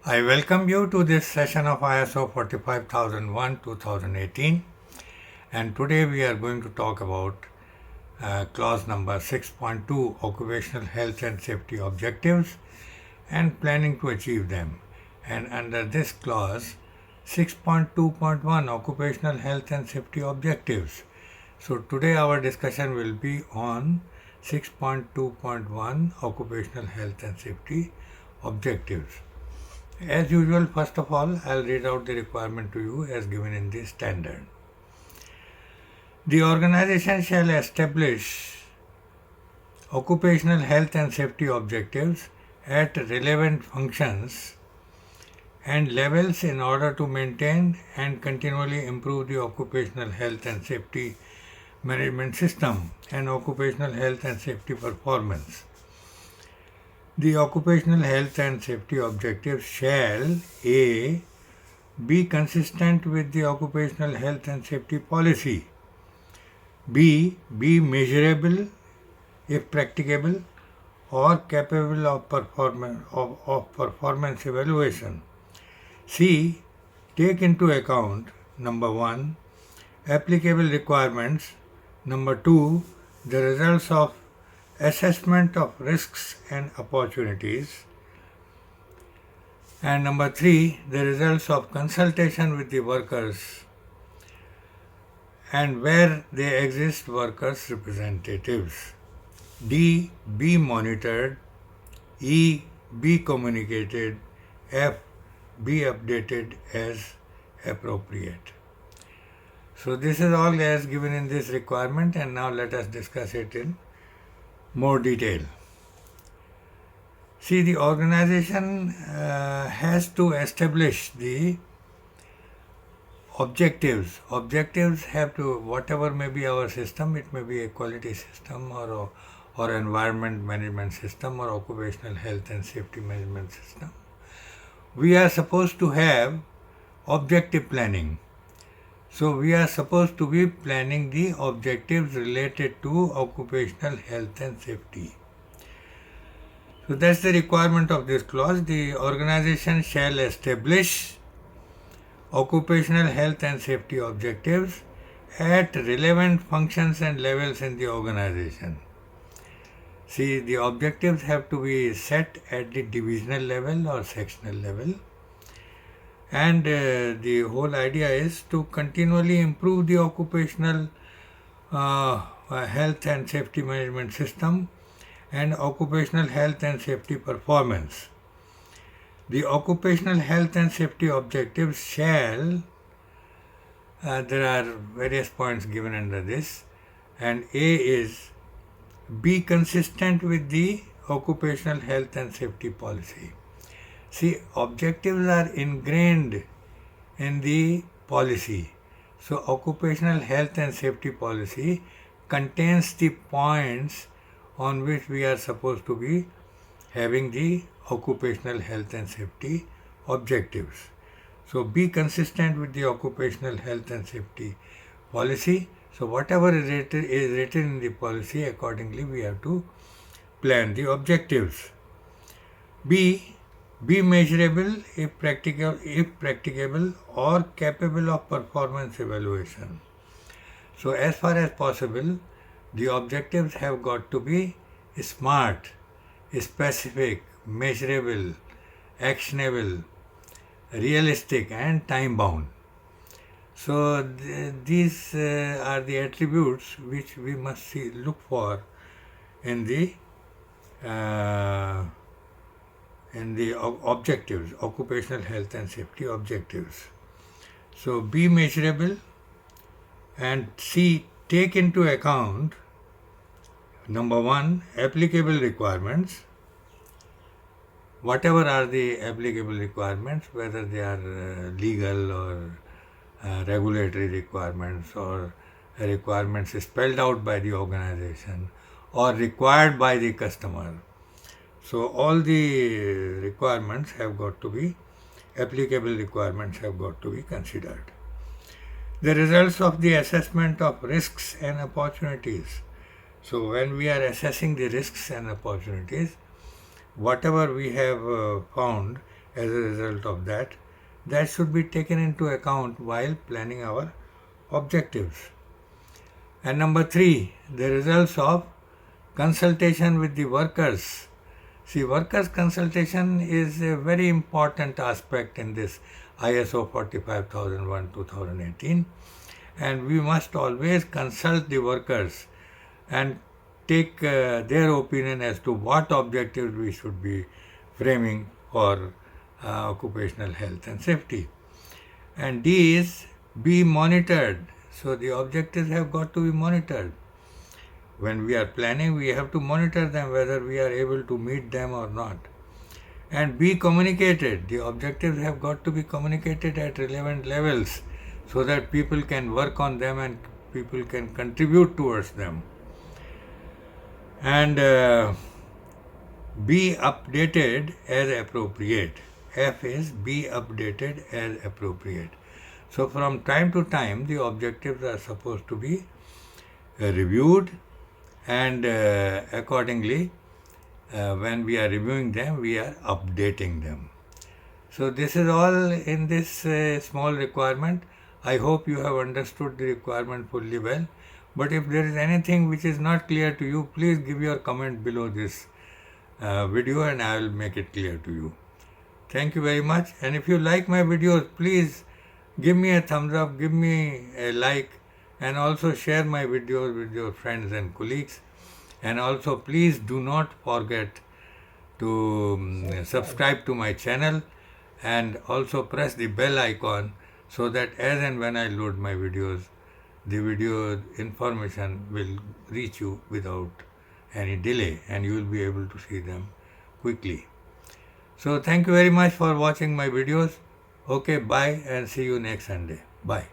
I welcome you to this session of ISO 45001 2018, and today we are going to talk about clause number 6.2, occupational health and safety objectives and planning to achieve them. And under this clause 6.2.1, occupational health and safety objectives. So today our discussion will be on 6.2.1, occupational health and safety objectives. As usual, first of all, I'll read out the requirement to you as given in the standard. The organization shall establish occupational health and safety objectives at relevant functions and levels in order to maintain and continually improve the occupational health and safety management system and occupational health and safety performance. The occupational health and safety objectives shall A. be consistent with the occupational health and safety policy, B. be measurable if practicable or capable of performance evaluation, C. take into account number 1. applicable requirements, number 2. the results of assessment of risks and opportunities, and number 3. the results of consultation with the workers and where they exist workers representatives, D. be monitored, E. be communicated, F. be updated as appropriate. So this is all as given in this requirement, and now let us discuss it in more detail. See, the organization has to establish the objectives. Objectives have to, whatever may be our system, it may be a quality system or environment management system or occupational health and safety management system. We are supposed to have objective planning. So we are supposed to be planning the objectives related to occupational health and safety. So that's the requirement of this clause. The organization shall establish occupational health and safety objectives at relevant functions and levels in the organization. See, the objectives have to be set at the divisional level or sectional level. And the whole idea is to continually improve the occupational health and safety management system and occupational health and safety performance. The occupational health and safety objectives shall, there are various points given under this, and A is be consistent with the occupational health and safety policy. See, objectives are ingrained in the policy. So, occupational health and safety policy contains the points on which we are supposed to be having the occupational health and safety objectives. So, be consistent with the occupational health and safety policy. So, whatever is written in the policy, accordingly we have to plan the objectives. B. Be measurable if practicable or capable of performance evaluation. So as far as possible, the objectives have got to be smart, specific, measurable, actionable, realistic and time bound. So these are the attributes which we must look for in the objectives, occupational health and safety objectives. So be measurable, and C. take into account number 1. applicable requirements. Whatever are the applicable requirements, whether they are legal or regulatory requirements or requirements spelled out by the organization or required by the customer. So all the requirements have got to be, applicable requirements have got to be considered. The results of the assessment of risks and opportunities. So when we are assessing the risks and opportunities, whatever we have found as a result of that. That should be taken into account while planning our objectives. And number 3, the results of consultation with the workers. See, workers' consultation is a very important aspect in this ISO 45001-2018, and we must always consult the workers and take their opinion as to what objectives we should be framing for occupational health and safety. And D is be monitored. So the objectives have got to be monitored. When we are planning, we have to monitor them whether we are able to meet them or not. And be communicated. The objectives have got to be communicated at relevant levels so that people can work on them and people can contribute towards them. And be updated as appropriate. F is be updated as appropriate. So from time to time, the objectives are supposed to be reviewed, and accordingly, when we are reviewing them, we are updating them. So this is all in this small requirement. I hope you have understood the requirement fully well. But if there is anything which is not clear to you, please give your comment below this video and I will make it clear to you. Thank you very much. And if you like my videos, please give me a thumbs up, give me a like, and also share my videos with your friends and colleagues. And also please do not forget to subscribe to my channel and also press the bell icon so that as and when I load my videos, the video information will reach you without any delay and you will be able to see them quickly. So thank you very much for watching my videos. Okay, bye and see you next Sunday. Bye.